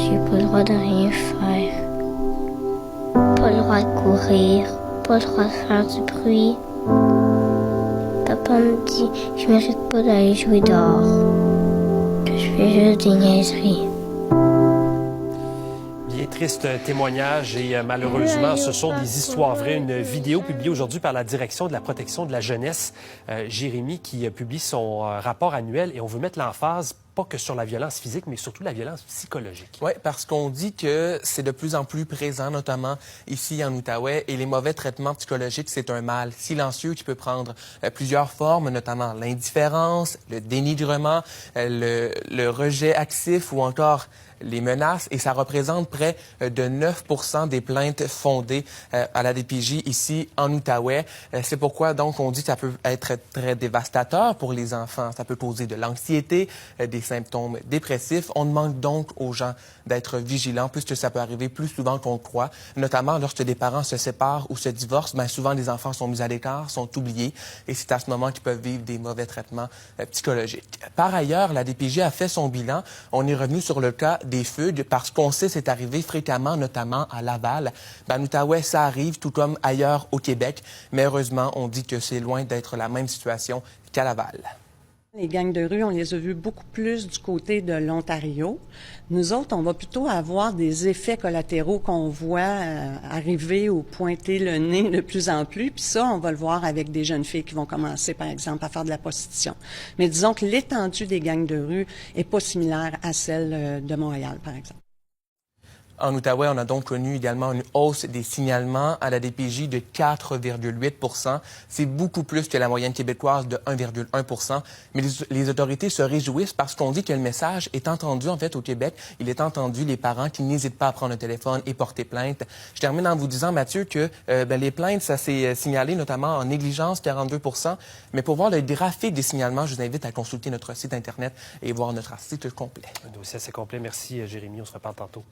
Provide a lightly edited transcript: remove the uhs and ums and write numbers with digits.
J'ai pas le droit de rien faire. Pas le droit de courir. Pas le droit de faire du bruit. Papa me dit que je mérite pas d'aller jouer dehors. Que je fais juste des niaiseries. Bien triste témoignage et malheureusement, ce sont des histoires vraies. Une vidéo publiée aujourd'hui par la Direction de la protection de la jeunesse, Jérémy, qui publie son rapport annuel et on veut mettre l'emphase pas que sur la violence physique, mais surtout la violence psychologique. Oui, parce qu'on dit que c'est de plus en plus présent, notamment ici en Outaouais, et les mauvais traitements psychologiques, c'est un mal silencieux qui peut prendre plusieurs formes, notamment l'indifférence, le dénigrement, le rejet actif ou encore les menaces, et ça représente près de 9 % des plaintes fondées à la DPJ ici en Outaouais. C'est pourquoi donc on dit que ça peut être très dévastateur pour les enfants. Ça peut causer de l'anxiété, des symptômes dépressifs. On demande donc aux gens d'être vigilants puisque ça peut arriver plus souvent qu'on le croit, notamment lorsque des parents se séparent ou se divorcent. Bien souvent, les enfants sont mis à l'écart, sont oubliés, et c'est à ce moment qu'ils peuvent vivre des mauvais traitements psychologiques. Par ailleurs, la DPJ a fait son bilan. On est revenu sur le cas des fugues parce qu'on sait c'est arrivé fréquemment, notamment à Laval. En Outaouais, ça arrive, tout comme ailleurs au Québec, mais heureusement, on dit que c'est loin d'être la même situation qu'à Laval. Les gangs de rue, on les a vus beaucoup plus du côté de l'Ontario. Nous autres, on va plutôt avoir des effets collatéraux qu'on voit arriver ou pointer le nez de plus en plus. Puis ça, on va le voir avec des jeunes filles qui vont commencer, par exemple, à faire de la prostitution. Mais disons que l'étendue des gangs de rue est pas similaire à celle de Montréal, par exemple. En Outaouais, on a donc connu également une hausse des signalements à la DPJ de 4,8 %. C'est beaucoup plus que la moyenne québécoise de 1,1 %. Mais les autorités se réjouissent parce qu'on dit que le message est entendu, en fait, au Québec. Il est entendu, les parents qui n'hésitent pas à prendre un téléphone et porter plainte. Je termine en vous disant, Mathieu, que les plaintes, ça s'est signalé notamment en négligence, 42 %. Mais pour voir le graphique des signalements, je vous invite à consulter notre site Internet et voir notre article complet. Un dossier assez complet. Merci, Jérémy. On se reparle tantôt.